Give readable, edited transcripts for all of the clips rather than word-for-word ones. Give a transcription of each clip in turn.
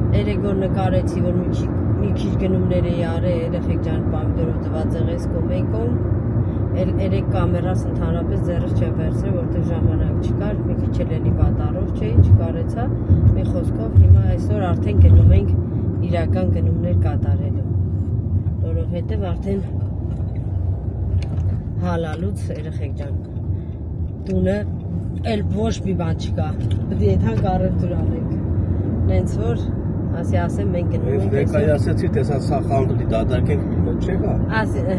Երեգոր նկարեցի, որ մի քիչ գնումներ էի արել, երեխեք ջան պամիդորով տված եղես կոմեկում, երեք կամերաս ընդհանրապես ձեռս չեմ վերցրել, որտեղ ժամանակ չկար, մի քիչ էլ էլի վատառով չէի, չկարեցա, մի խոսքով հիմա այսօր արդեն գնում ենք իրական գնումներ կատարելու, որովհետև արդեն հալալուց երեխեք ջան, տունը էլ ոչ մի բան չկա, պետք է եթանք առևտուր անենք, նենց որ ասեմ մենք գնում ենք այսօր։ Ասեցի, տեսա սա խանդրի դադարքենք չէ՞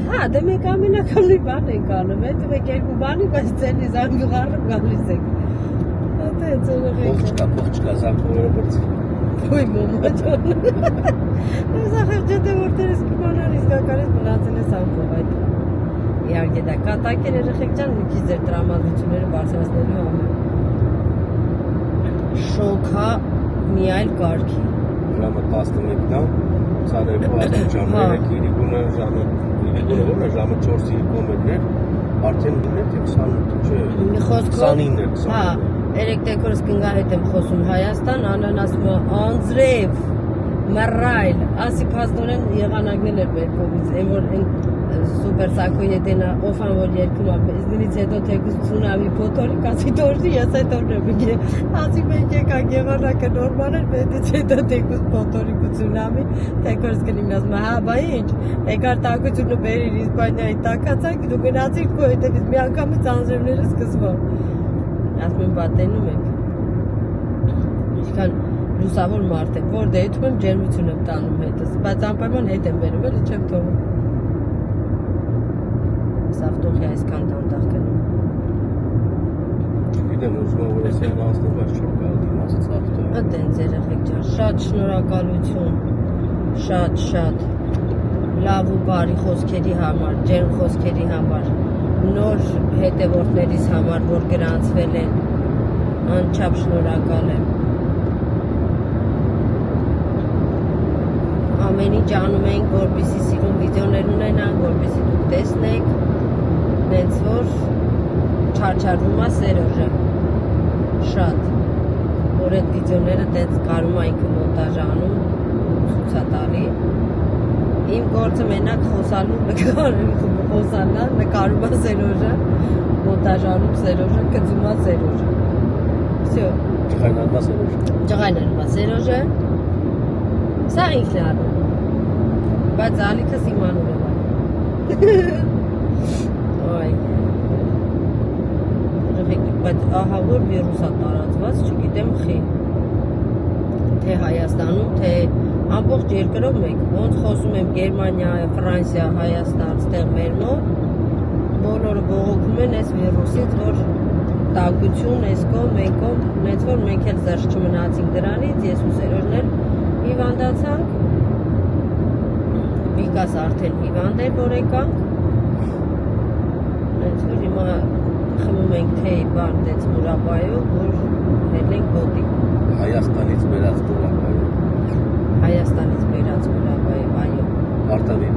հա, դե մենք ամենակամի բան ենք անում, հետո մեկ երկու բանի, բայց ձենի զանգյուղարը գալիս ենք։ Փող չկա, զանգուղերը բրծի։ Ոյ մոմա ջան։ Սա խեղճեթե որտեղից կիմանալ իսկականից մնացել է զանգող այդ։ Իհարկե դա կատակ էր երեխեք ջան, մի քիչ ձեր տրամադրությունները բարձրացնելու համար։ Շոքա մի այլ կարգի։ Ժամը 11-ն է, ցարերու ժամը 3-ի գունը ժամը 4-ի կոմետներ, արդեն դուներ թե 28 չէ։ Մի խոսքով, 29-ներ, 29։ հա, երեք տեկորս կնգա հետ եմ խոսում Հայաստան, անան ասում է անձրև, մռայլ, ասի փաստորեն եղանակնել էր մեր կողմից, այն որ սուպեր սակո ետենա օֆան որ երկում է, իզնից հետո թեկուզ ցունամի փոթորիկ, ասի դորժի, ես այդ օրն եմ ասի մենք եկանք եղանակը նորմալ էր, պետից հետո թեկուզ փոթորիկ ու ցունամի, թեկորս կնին ասում է, հա, բա ինչ, եկար տակությունը բերիր Իսպանիայի տակացակ, դու գնացիր քո հետևից, մի անգամից անձրևները սկսվա, ասում եմ, բա տենում ենք, ինչքան լուսավոր մարդ եմ, որ դեյթում եմ ջերմություն եմ տանում հետս, բայց անպայման հետ եմ բերում, էլի չեմ թողում։ Ավտոխի այսքան դանդաղ գնում։ Չգիտեմ, ուզում եմ որ ես այն անցնեմ, բայց չեմ կարող դիմացից ավտո։ Ատենց երեխեք ջան, շատ շնորհակալություն, շատ լավ ու բարի խոսքերի համար, ջերմ խոսքերի համար, նոր հետևորդներից համար, որ գրանցվել են, անչափ շնորհակալ եմ։ Ամեն ինչ անում ենք, որպեսզի սիրուն վիդեոներ ունենանք, որպեսզի դուք տեսնեք, նենց որ չարչարվում է Սերոժը, շատ, որ այդ վիդեոները տենց կարում այնքը մոնտաժ անում, ցուցատալի, իմ գործը մենակ խոսալու նկարում է Սերոժը, մոնտաժ անում Սերոժը, գծում է Սերոժը, վсё, ջղայնանում է Սերոժը, սա ինքն է անում, բայց ալիքս իմանում է։ Այ, բայց ահա որ վիրուսա տարածված, չգիտեմ խի, թե Հայաստանում, թե ամբողջ երկրով մեկ, ոնց խոսում եմ Գերմանիա, Ֆրանսիա, Հայաստան, ստեղ մեր մոտ, բոլորը բողոքում են այս վիրուսից, որ տակություն, այս կողմ, մենք կողմ, նենց որ մենք էլ զերծ չմնացինք դրանից, ես ու Սերոժն էլ հիվանդացանք, Վիկաս արդեն հիվանդ էր, որ եկանք, նենց որ հիմա խմում ենք թեյ բան դեց մուրաբայով, որ հել ենք բոտիկ։ Հայաստանից բերած մուրաբայով։ Հայաստանից բերած մուրաբայով, այո։ Արտավին,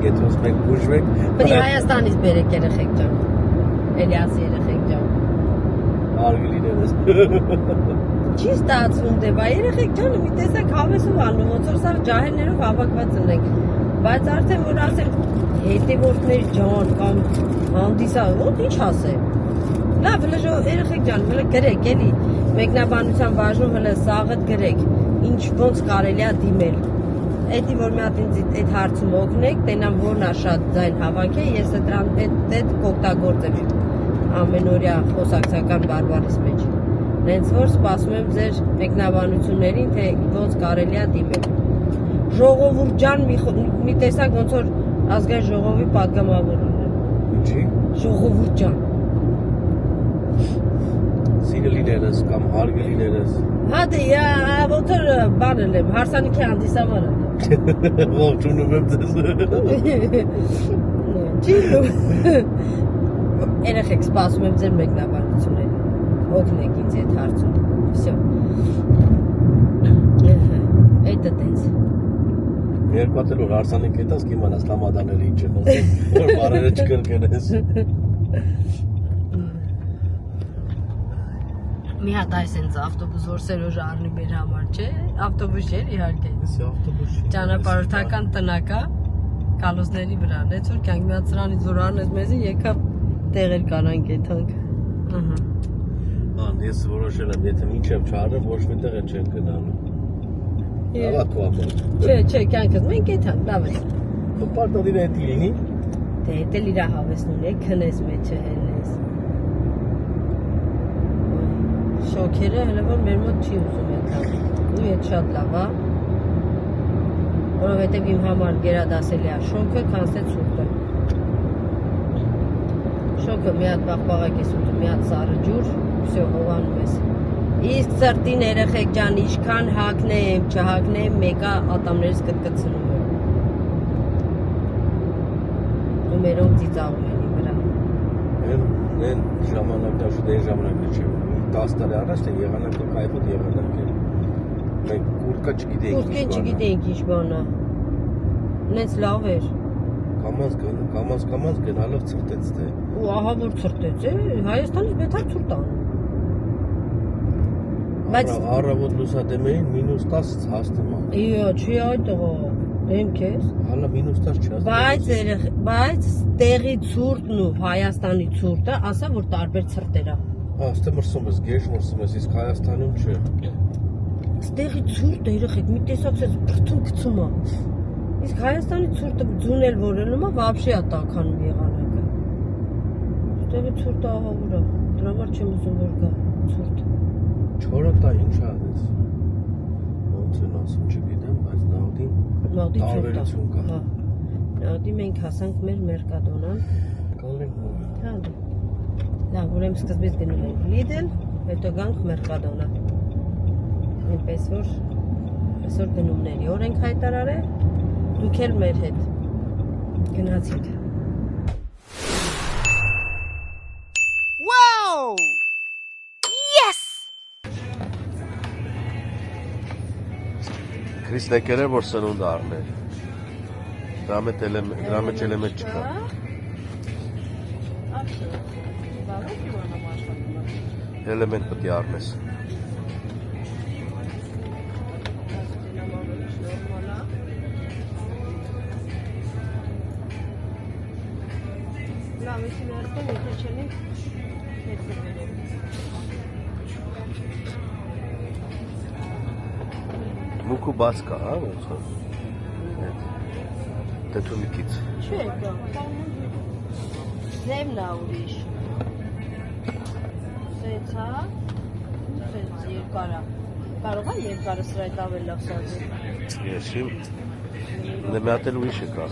եթե ուզում եք բուժվեք։ Պետք է Հայաստանից բերեք երեխեք ջան, էլի ասի երեխեք ջան։ Արգելիներս։ Չի ստացվում դե, բա երեխեք ջանը մի տեսակ հավեսով անում, ոնց որ սա ջահելներով հավաքված ունենք, բայց արդեն որ ասեմ հետևորդներ ջան կամ հանդիսա, ոնց ինչ ասեմ։ Լավ, հլը երեխեք ջան, հլը գրեք, էլի մեկնաբանության բաժնում հլը սաղըտ գրեք, ինչ ոնց կարելի է դիմել։ Էդի որ մի հատ ինձ այդ հարցում օգնեք, տենամ որն է շատ ձայն հավաքի, ես այդ կօգտագործեմ ամենօրյա խոսակցական բարբարիս մեջ։ Նենց որ սպասում եմ ձեր մեկնաբանություններին, թե ոնց կարելի է դիմել։ Ժողովուրդ ջան, մի տեսակ ոնց որ ազգային ժողովի պատգամավորն եմ։ Ինչի՞։ Ժողովուրդ ջան։ Սիրելիներս կամ հարգելիներս։ Հա դե, ոնց որ բանել եմ, հարսանիքի հանդիսավոր եմ։ Ողջունում եմ ձեզ։ Չի դու։ Երեխեք սպասում եմ ձեր մեկնաբանություններին։ Օգնեք ինձ այդ հարցում։ Վсё։ Այդ տենց։ Երկու հատ որ հարսանիք հետաս կիմանաս լամադաները ինչ են ասում, որ բարերը չկրկնես։ Մի հատ այս ինձ ավտոբուս որ Սերոժը առնի մեր համար, չէ, ավտոբուս չէ իհարկե։ Էսի ավտոբուս չի։ Ճանապարհորդական տնակա կալոսների վրա, նենց որ կյանք մի հատ սրանից որ առնես մեզի եկավ տեղեր կարանք եթանք։ Ես որոշել եմ, եթե մինչև չարեմ, ոչ մի տեղ չեմ գնալու։ Լավա քո ապա։ Չէ, կյանքս մենք եթանք, լավ է։ Պարտադիր է լինի։ Դե հետ էլ իրա հավեսնուն է, քնես մեջը հելնես։ Շոքերը հələ որ մեր մոտ չի ուզում եկալ։ Ու այդ շատ լավ է։ Որովհետև իմ համար գերադասելի է շոկը, քան թե ցուրտը։ Շոկը մի հատ բաղբաղակ ես ուտում, մի հատ սառը ջուր, всё հովանում ես։ Իսկ ծրտին երեխեք ջան, ինչքան հագնեմ, չհագնեմ, մեկը ատամներից կտկցնում եմ։ Ու մերոնք ծիծաղում են իմ վրա։ Են ժամանակը դե ժամանակը չէ։ 10 տարի առաջ թե եղանակը կայֆոտ եղանակ էր։ Մենք կուրկա չգիտեինք։ Կուրկեն չգիտեինք ինչ բան է։ Նենց լավ էր։ Կամաց գնալով ցրտեց թե։ Ու ահա որ ցրտեց է, Հայաստանից բետար ցուրտ ան։ Բայց առավոտ լուսադեմերին -10 հասնում է։ Իա, չի այդ տղա։ Դեմ քեզ։ Հալա -10 չի հասնում։ Բայց տեղի ցուրտն ու Հայաստանի ցուրտը, ասա որ տարբեր ցրտեր է։ Աստե մրսում ես, գեշ մրսում ես, իսկ Հայաստանում չէ։ Տեղի ցուրտը երեխեք, մի տեսակ էս բրթում գցում է։ Իսկ Հայաստանի ցուրտը ձունել որելում է, вообще է տաքանում եղանակը։ Տեղի ցուրտը ահա որ է։ Դրա համար չեմ ուզում որ գա ցուրտ։ Չորոտա ինչ ades։ Ոնց են ասում, չգիտեմ, բայց նավդին տարբերություն կա։ Հա։ Նավդի մենք հասանք մեր Մերկադոնան։ Կալենք նոր։ Հա։ Լավ, ուրեմն սկզբից գնում ենք Lidl, հետո գանք Մերկադոնա։ Այնպես որ այսօր գնումների օր ենք հայտարարել, դուք էլ մեր հետ գնացիք։ Wow! Yes! Քրիսն եկել էր որ սնունդ առներ։ Դրա մեջ էլեմենտ չկա։ Էլեմենտ պետք է առնես։ Լավ, եսի ներքան եթե չենի հետ կվերեմ։ Մուկու բաց կա, հա, ոնց է։ Դեթունիկից։ Չէ, դա։ Ձևն է ուրիշ։ Սենց հա, սենց երկար է։ Կարող է երկարը սրա այդ ավել լավ սազի։ Եսի։ Դե մի հատ էլ ուրիշ է կա։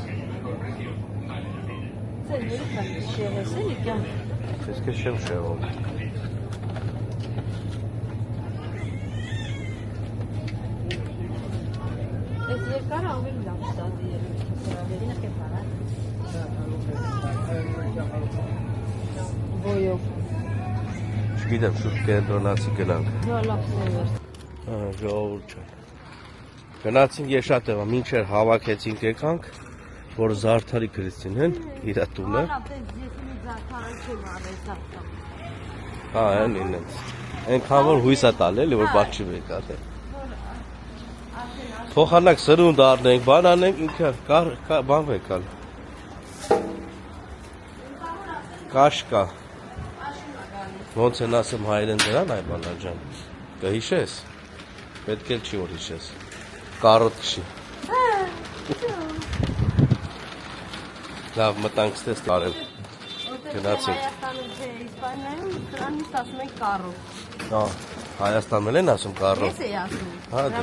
Ձեր երիքան շեղես էլի կյան։ Ես քեզ չեմ շեղում։ Այս երկարը ավելի լավ սազի երիք։ Ոյով։ Չգիտեմ, շուտ կենտրոնացի գնանք։ Հա, լավ սեվեր։ Ժողովուրդ չեն։ Գնացինք Եշատեղը, մինչեր հավաքեցինք եկանք, որ Զարդարի Քրիստինեն իր տունը։ Հա, այն ինենց։ Այնքան որ հույս է տալ էլի, որ բաց չի եկա թե։ Փոխանակ սրունդ առնենք, բան անենք, ինքը բան վեկալ։ Կաշ կա։ Ոնց են ասում հայերեն դրան այ բանաջան։ Կհիշես։ Պետք էլ չի որ հիշես։ Կարոտ քշի։ Լավ մտանք ստես կարել։ Գնացինք։ Հայաստանում չէ, Իսպանիայում դրանից ասում են կարոտ։ Հա, Հայաստանում են ասում կարոտ։ Ես էի ասում։ Հա, դե։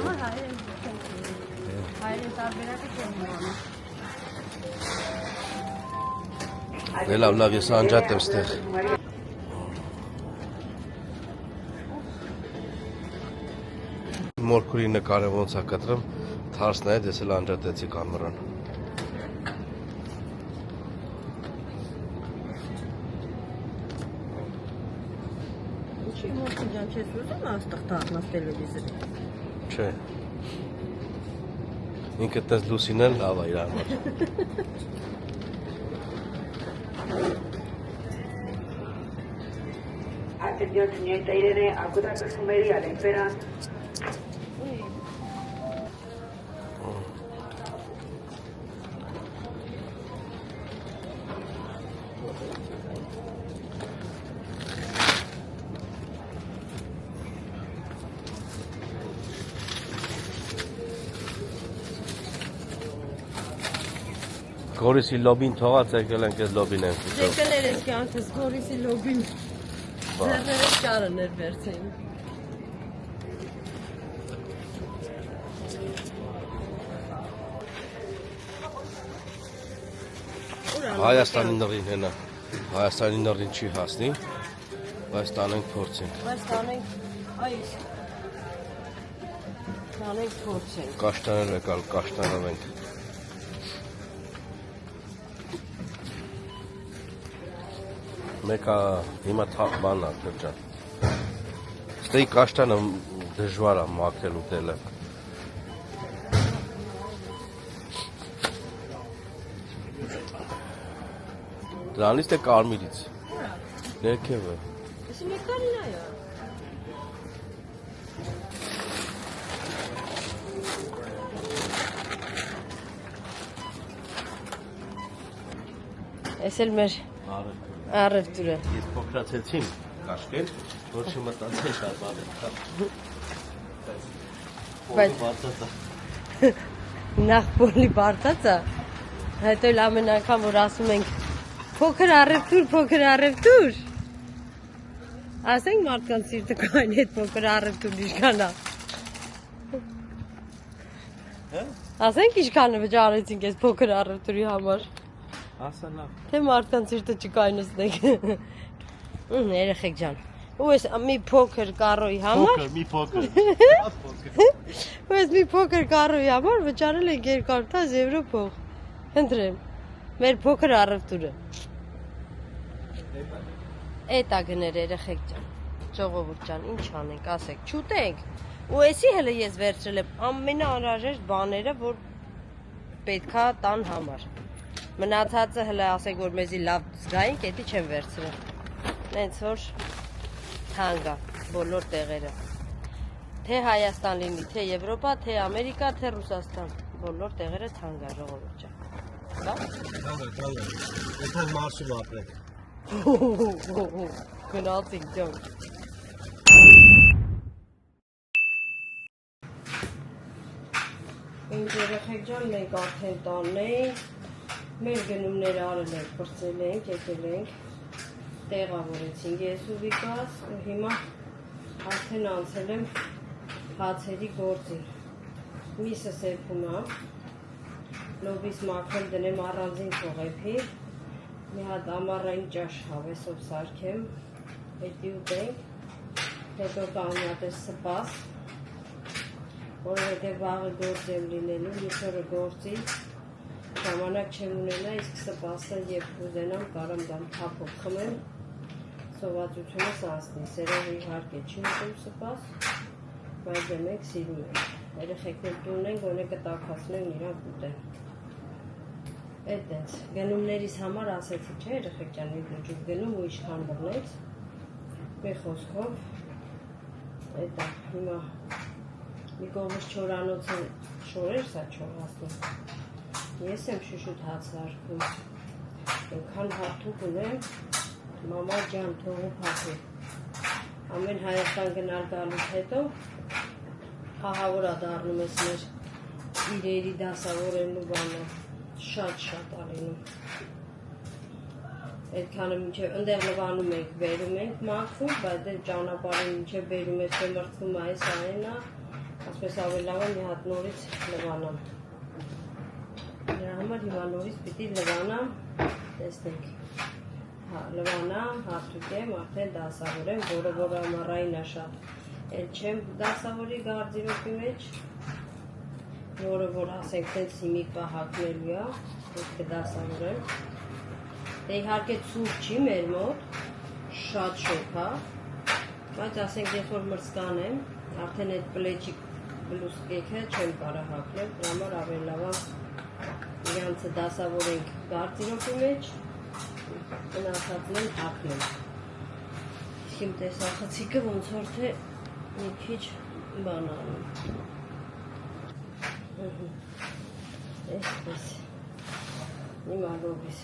Հայերեն տարբերակը չեմ իմանում։ Լավ, ես անջատ եմ ստեղ։ Մորքուրի նկարը ոնց է կտրում, թարս նայեց, ես էլ անջատեցի կամերան։ Ինչի մորքին ջան չես ուզում աստղ դառնաս տելևիզորի։ Չէ։ Ինքը տես լուսին էլ լավ է իր համար։ attenzione da Irene a quota perfumeria La Esperanza. Գորիսի լոբին թողած եկել ենք այդ լոբին ենք ուտել։ Եկել էր ես կյանքս Գորիսի լոբին։ Ձեռները ճարը ներվերցեին։ Հայաստանի նռին հենա։ Հայաստանի նռին չի հասնի, բայց տանենք փորձենք։ Բայց տանենք, այս։ Տանենք փորձենք։ Կաշտանել եկալ, կաշտանով ենք։ Մեկա հիմա թափ բան է քրջան։ Ստեի կաշտանը դժվար է մաքրել ուտելը։ Դրանից թե կարմիրից։ Ներքևը։ Εσύ με κάνει να είναι. Ես էլ մեր առևտուրը։ Ես փոքրացեցին կաշկել, որ չմտածեն շատ բան է։ Բայց նախ բոլի բարդացա, հետո էլ ամեն անգամ որ ասում ենք փոքր առևտուր, ասենք մարդկանց սիրտը կային այդ փոքր առևտուր ինչքան է։ Ասենք ինչքան վճարեցինք այս փոքր առևտուրի համար։ Ասա լավ։ Թե մարդկանց սիրտը չկայնացնենք։ Երեխեք ջան։ Ու ես մի փոքր կարոյի համար։ Մի փոքր։ Ու ես մի փոքր կարոյի համար վճարել ենք 200 եվրո փող։ Ընտրեմ։ Մեր փոքր առևտուրը։ Էտա գներ երեխեք ջան։ Ժողովուրդ ջան, ինչ անենք, ասեք, չուտենք։ Ու էսի հələ ես վերցրել եմ ամենաանհրաժեշտ բաները, որ պետքա տան համար։ Մնացածը հələ ասենք որ մեզի լավ զգային, դա չեմ վերցրել։ Նենց որ թանկ է բոլոր տեղերը։ Թե Հայաստան լինի, թե Եվրոպա, թե Ամերիկա, թե Ռուսաստան, բոլոր տեղերը թանկ է ժողովուրդ ջան։ Կալ է։ Եթե մարսում ապրեք։ Գնացինք ջան։ Ինչ երեխեք ջան, մենք արդեն տանն ենք, մեր գնումները արել ենք, պրծել ենք, եկել ենք, տեղավորեցինք ես ու Վիկաս, ու հիմա արդեն անցել եմ հացերի գործին, միսը սեփում է, լոբիս մաքրել դնեմ առանձին թողեփի, մի հատ ամառային ճաշ հավեսով սարքեմ, հետի ուտենք, հետո կանյատես սպաս, որովհետև վաղը գործ եմ լինելու, միսորը գործի, ժամանակ չեմ ունենա, իսկ սպասը երբ ուզենամ կարամ դամ թափով խմեմ, սովածությունս անցնի, սերով իհարկե չի ուտում սպաս, բայց մենք սիրում ենք, երեխեքներ տուն են, գոնե կտաքացնեն իրանք ուտեն։ Էդ էնց, գնումներիս համար ասեցի, չէ երեխեք ջան, մի բուջուկ գնում ու ինչքան բռնեց, մի խոսքով, էդ է, հիմա մի կողմս չորանոց են շորեր սա չորացնում, ես եմ շուշուտ հաց հարկում, ենքան հատուկ ունեմ, մամա ջան թողու փախի, ամեն Հայաստան գնալ գալուց հետո, խահավոր ադառնում ես մեր իրերի դասավորելու բանը, շատ ալինում, այդքանը մինչև ընդեղ լվանում ենք, բերում ենք մաքրում, բայց այդ ճանապարհին մինչև բերում ես մրցվում այս այնա, ասպես ավելի լավ է մի հատ նորից լվանամ։ Դրա համար հիմա նորից պիտի լվանամ, տեսնենք, լվանամ, հատուկեմ, արդեն դասավորեմ, որը ամառային է շատ, էլ չեմ դասավորի գարձիրոպի մեջ, որը որ ասենք տենց հիմիկ պահակնելու է, պետք է դասավորեմ, դե իհարկե ծուր չի մեր մոտ, շատ շոք է, բայց ասենք ես որ մրցկան եմ, արդեն այդ պլեջիկ բլուսկեքը չեմ կարող հագնել, դրա համար ավելի լավ է իրանցը դասավորենք գարձիրոպի մեջ, մնացածն են հագնեմ։ Իմ տեսախցիկը ոնց որ թե մի քիչ բան անում։ Այսպես։ Հիմա լոբիս։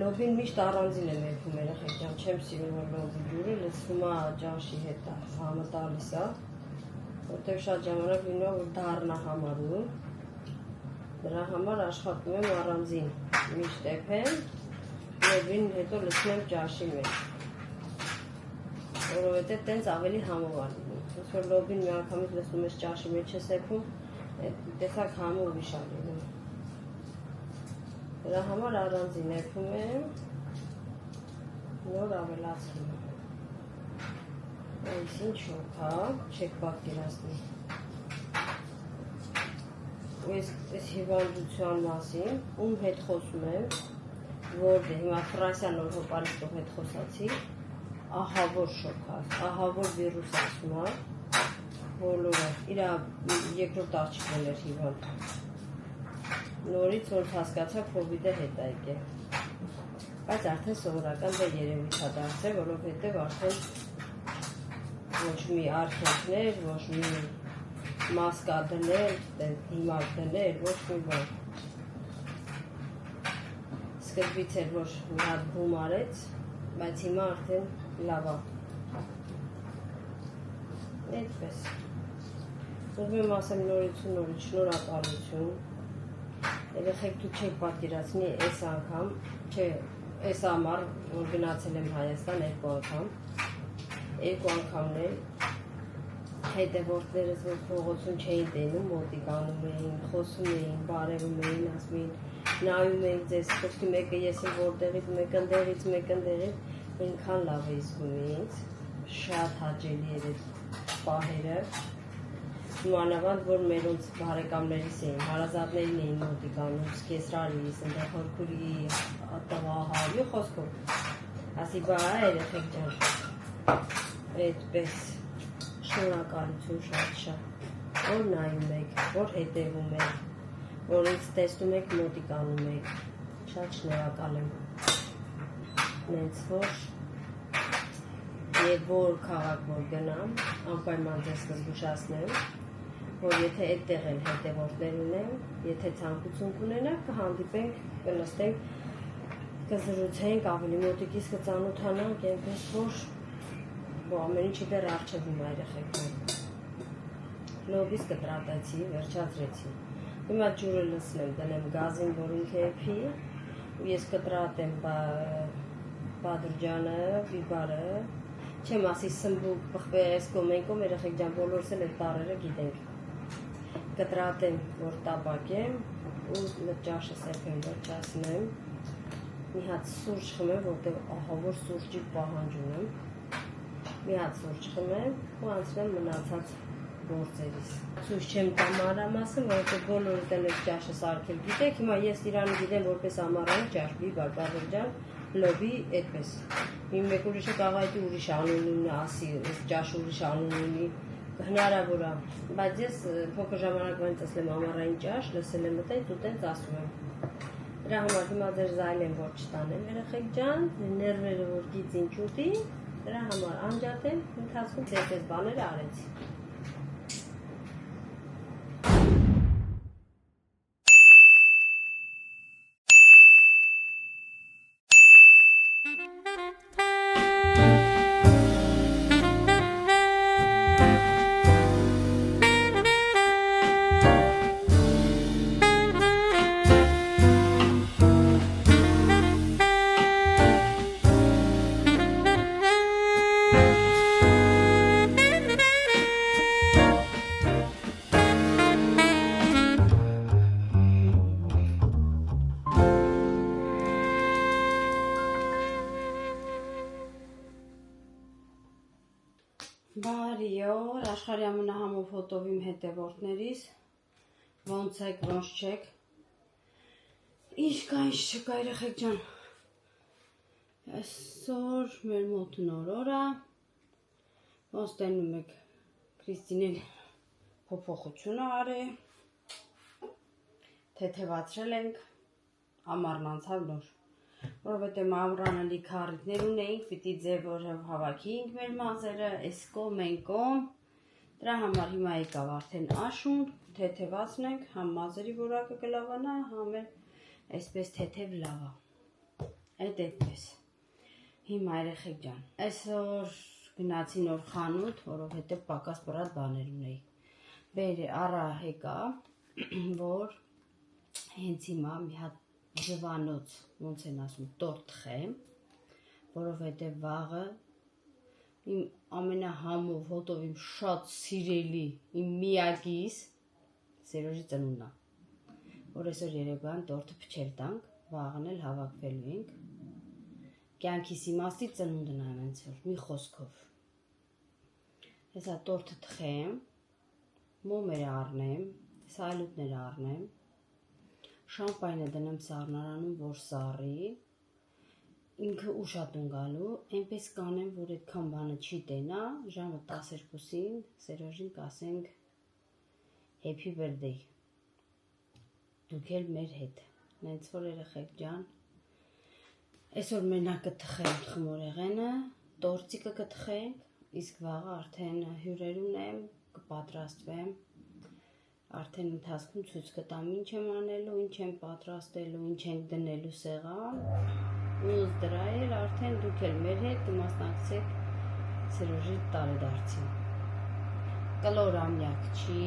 Լոբին միշտ առանձին եմ երբում երեխեք ջան, չեմ սիրում որ լոբի ջուրը լցվում է ջաշի հետ համը տալիս է, որտեղ շատ ժամանակ լինում որ դառնա համարում։ Դրա համար աշխատում եմ առանձին միշտ էփեմ, լոբին հետո լցնեմ ջաշի մեջ։ Որովհետև տենց ավելի համով է լինում։ Ոնց որ լոբին մի անգամից լցնում ես ջաշի մեջ ես էփում, տեսակ համը ուրիշ է լինում։ Դրա համար առանձին էփում եմ, նոր ավելացնում եմ։ Այս ինչ շոք է, չեք պատկերացնի։ Ու այս հիվանդության մասին, ում հետ խոսում եմ, որ հիմա Ֆրանսիա նոր հոպարիստով հետ խոսացի, ահա որ շոք է, ահա որ վիրուս ասում է, բոլորը, իր երկրորդ աղջիկն էր հիվանդ։ Նորից ոնց հասկացա COVID-ը հետ է եկել։ Բայց արդեն սովորական դե երևույթ է դարձել, որովհետև արդեն ոչ մի արխետներ, ոչ մի մասկա դնել, հիմար դնել, ոչ մի բան։ Սկզբից էր, որ մի հատ բում արեց, բայց հիմա արդեն լավ է։ Այդպես։ Ուզում եմ ասեմ նորից շնորհակալություն։ Երեխեք դուք չեք պատկերացնի այս անգամ, չէ, այս ամառ, որ գնացել եմ Հայաստան երկու անգամներ, հետևորդներս, որ փողոցում չէին տենում, մոտիկ անում էին, խոսում էին, բարևում էին, ասում էին, նայում էին ձեզ, խոսքի մեկը ես եմ որտեղից, մեկը ընդեղից, այնքան լավ է զգում ինձ, շատ հաճելի էր այդ պահերը, մանավանդ, որ մերոնց բարեկամներիս էին, հարազատներին էին մոտիկ անում, սկեսրարիս, ընդեղ հորքուրի, տղահավի խոսքով, ասի բա երեխեք ջան, այդպես շնորհակալություն շատ, որ նայում եք, որ հետևում եք, որ ինձ տեսնում եք, մոտիկ անում եք, շատ շնորհակալ եմ, նենց որ Եվ որ քաղաք որ գնամ, անպայման ձեզ կզգուշացնեմ, որ եթե այդտեղ էլ հետևորդներ ունեմ, եթե ցանկություն կունենաք, կհանդիպենք, կնստենք, կզրուցենք, ավելի մոտիկից կծանոթանանք, այնպես որ ամեն ինչի դեռ առջևում է երեխեք։ Լոբիս կտրատեցի, վերջացրեցի։ Հիմա ջուրը լցնեմ, դնեմ գազին, որ ինքը էփի, ու ես կտրատեմ բադրջանը, բիբարը, չեմ ասի սմբուկ, պխվես, կոմենկոմ, երեխեք ջան, բոլորս էլ այդ բառերը գիտենք։ Կտրատեմ, որ տապակեմ, ու ջաշը սեփեմ, վերջացնեմ, մի հատ սուրճ խմեմ, որտեղ ահա որ սուրճի պահանջ ունեմ, մի հատ սուրճ խմեմ ու անցնեմ մնացած գործերիս։ Ցույց չեմ տա մանրամասն, որովհետև բոլորդ էլ այդ ջաշը սարքել գիտեք, հիմա ես իրան գիտեմ որպես ամառային ջաշ, բիբար, բադրջան, լոբի այդպես։ Իմ մեկ ուրիշը կաղայտի ուրիշ անուն ունի, ասի, ջաշ ուրիշ անուն ունի, հնարավոր է, բայց ես փոքր ժամանակվանից ասել եմ ամառային ջաշ, լսել եմ մտել, ու տենց ասում եմ։ Դրա համար հիմա ձեր զայլ եմ որ չտանեմ երեխեք ջան, ներվերը որ գիծին չուտի, դրա համար անջատեմ, ընթացքում ձեր բաները արեցի։ Բարի օր, աշխարհի ամենահամով ֆոտով իմ հետևորդներիս, ոնց եք, ոնց չեք, ինչ կա, ինչ չկա, երեխեք ջան, այսօր մեր մոտ նոր օր է, ոնց տենում եք, Քրիստինեն փոփոխություն արել, թեթևացրել ենք, ամառն անցավ նոր, որովհետև ամռանը լի քարիկներ ունեինք, պիտի ձևորով հավաքեինք մեր մազերը, այս կողմ են կողմ, դրա համար հիմա եկավ արդեն աշուն, թեթևացնենք, համ մազերի որակը կլավանա, համ էլ այսպես թեթև լավա, այդ այդպես, հիմա երեխեք ջան, այսօր գնացի նոր խանութ, որովհետև պակաս պրատ բաներ ունեի, բեր առա հեկա, որ հենց հիմա մի հատ ձվանոց, ոնց են ասում, տորտ թխեմ, որովհետև վաղը իմ ամենահամով հոտով իմ շատ սիրելի, իմ միակիս, Սերոժի ծնունդն է, որ այսօր երեկոյան տորտը փչել տանք, վաղն էլ հավաքվելու ենք, կյանքիս իմաստի ծնունդն է հենց որ, մի խոսքով, հեսա տորտը թխեմ, մոմերը առնեմ, սայլուտները առնեմ, շամպայնը դնեմ սառնարանում, որ սառի, ինքը ուշատուն գալու, այնպես կանեմ, որ այդքան բանը չի տենա, ժամը 12-ին Սերոժին կասենք Happy birthday, դուք էլ մեր հետ, նենց որ երեխեք ջան, այսօր մենակ կթխենք խմորեղենը, տորտիկը կթխենք, իսկ վաղը արդեն հյուրեր ունեմ, կպատրաստվեմ, արդեն ընթացքում ցույց կտամ ինչ եմ անելու, ինչ եմ պատրաստելու, ինչ ենք դնելու սեղան, ու դրա էլ արդեն դուք էլ մեր հետ կմասնակցեք Սերոժի տարեդարձին։ Կլոր ամյակ չի,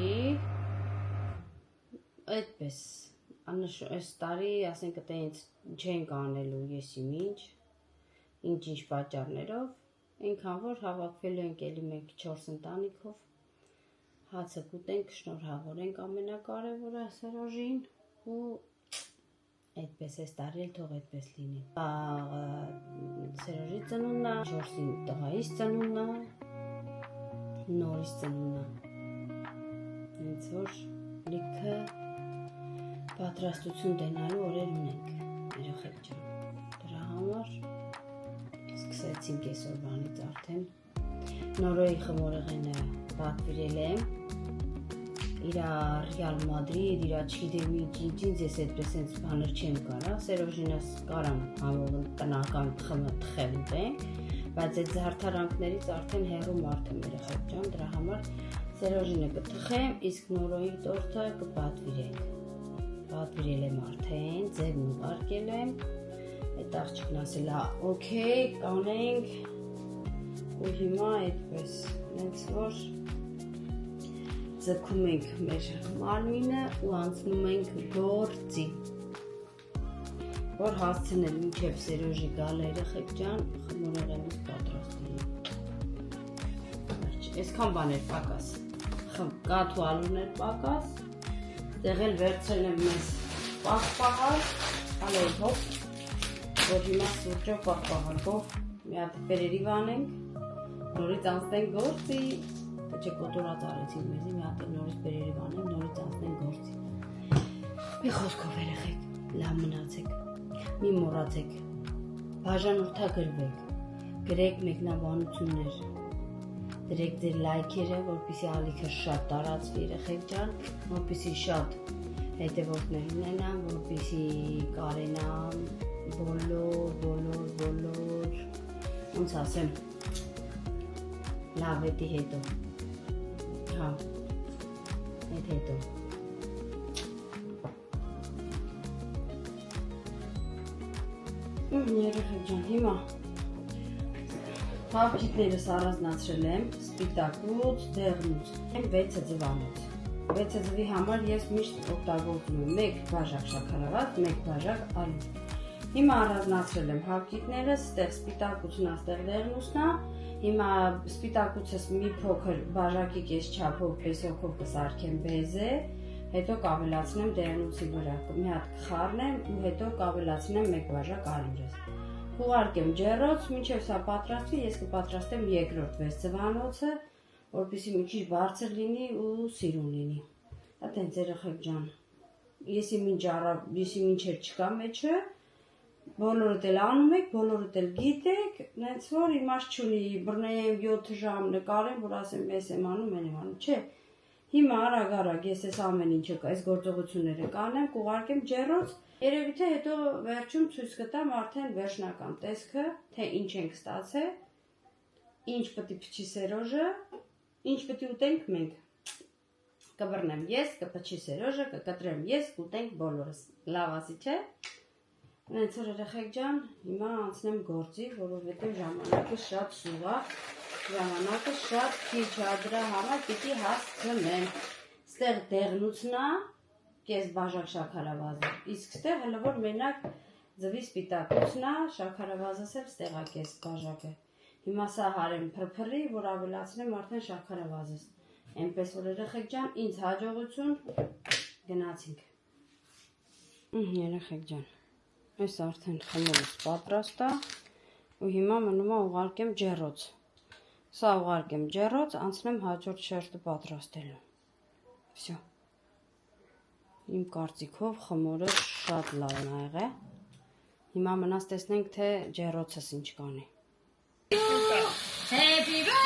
այդպես, այս տարի ասենք այտենց չենք անելու եսի ինչ պատճառներով, այնքան որ հավաքվելու ենք էլի մենք 4 ընտանիքով, հացը կուտենք, շնորհավորենք ամենակարևորը Սերոժին ու այդպես այս տարի էլ թող այդպես լինի։ Սերոժի ծնունդն է, 4-ին տղայիս ծնունդն է, նորից ծնունդն է։ Հենց որ լիքը պատրաստություն տենալու օրեր ունենք, երեխեք ջան։ Դրա համար սկսեցինք այսօրվանից արդեն նորոյի խմորեղենը պատվիրել եմ, իրա Ռեալ Մադրիդ, իրա չգիտեմ ինչ, ես այդպես հենց բաներ չեմ կարա, Սերոժինս կարամ համով տնական թխել ուտենք, բայց այդ զարդարանքներից արդեն հեռու մարդ եմ երեխեք ջան, դրա համար Սերոժինը կթխեմ, իսկ նորոյի տորտը կպատվիրենք, պատվիրել եմ արդեն, ձևն ուղարկել եմ, այդ աղջիկն ասել է, օքեյ, կանենք, ու հիմա այդպես, նենց որ ձգում ենք մեր մարմինը ու անցնում ենք գործի, որ հասցնել մինչև Սերոժի գալը երեխեք ջան, խմորեղենից պատրաստի։ Այսքան բաներ պակաս, կաթ ու ալուներ պակաս, տեղել վերցրել եմ մեզ պաղպաղալ, ալեի հոպ, որ հիմա սուրճով պաղպաղալքով մի հատ պերերիվ անենք, նորից անցնենք գործի, չէ կոտորած արեցին մեզի, մի հատ նորից բերերիվ անենք, նորից անցնենք գործի։ Մի խոսքով երեխեք, լավ մնացեք, մի մոռացեք, բաժանորդագրվեք, գրեք մեկնաբանություններ, դրեք ձեր լայքերը, որպեսզի ալիքը շատ տարածվի երեխեք ջան, որպեսզի շատ հետևորդներ ունենան, որպեսզի կարենան բոլոր, ոնց ասեմ, լավետի հետո, հա, այդ հետո, երեխեք ջան, հիմա Հավքիտներս առանձնացրել եմ սպիտակուց, դեղնուց, 6 ձվանոց։ 6 ձվի համար ես միշտ օգտագործում եմ 1 բաժակ շաքարավազ, 1 բաժակ ալու։ Հիմա առանձնացրել եմ հավքիտներս, ստեղ սպիտակուցն, ստեղ դեղնուցն է։ Հիմա սպիտակուցս մի փոքր բաժակի կես չափով պեսոքով կսարքեմ բեզե, հետո կավելացնեմ դեղնուցի վրա, մի հատ կխառնեմ ու հետո կավելացնեմ 1 բաժակ ալյուրս։ Կուղարկեմ ջեռոց, մինչև սա պատրաստվի, ես կպատրաստեմ երկրորդ 6 ձվանոցը, որպեսզի մի քիչ բարձր լինի ու սիրուն լինի։ Այդտենց երեխեք ջան, եսի մինչեր չկա մեջը, բոլորդ էլ անում եք, բոլորդ էլ գիտեք, նենց որ իմաստ չունի, բռնեեմ 7 ժամ նկարեմ, որ ասեմ ես եմ անում, են եմ անում, չէ։ Հիմա արագ ես այս ամեն ինչը, այս գործողությունները կանեմ, կուղարկեմ ջեռոց, երևի թե հետո վերջում ցույց կտամ արդեն վերջնական տեսքը, թե ինչ ենք ստացել, ինչ պետք է փչի Սերոժը, ինչ պետք է ուտենք մենք։ Կբռնեմ ես, կփչի Սերոժը, կկտրեմ ես, կուտենք բոլորս։ Լավ ասի, չէ՞։ Այնց որ երեխեք ջան, հիմա անցնեմ գործի, որովհետև ժամանակը շատ սուղ է, ժամանակը շատ քիչ է, դրա համար պիտի հասցնեմ։ Ստեղ դեղնուցն է, կես բաժակ շաքարավազը, իսկ ստեղ հələ որ մենակ ձվի սպիտակուցն է, շաքարավազս էլ ստեղ է կես բաժակը։ Հիմա սա հարեմ փրփրի, որ ավելացնեմ արդեն շաքարավազս։ Այնպես որ երեխեք ջան, ինձ հաջողություն, գնացինք։ Երեխեք ջան, այս արդեն խմորս պատրաստ է, ու հիմա մնում է ուղարկեմ ջեռոց։ Սա ուղարկեմ ջեռոց, անցնեմ հաջորդ շերտը պատրաստելու։ Всё։ Իմ կարծիքով խմորը շատ լավն ա եղել։ Հիմա մնաց տեսնենք, թե ջեռոցս ինչ կանի։ Happy birthday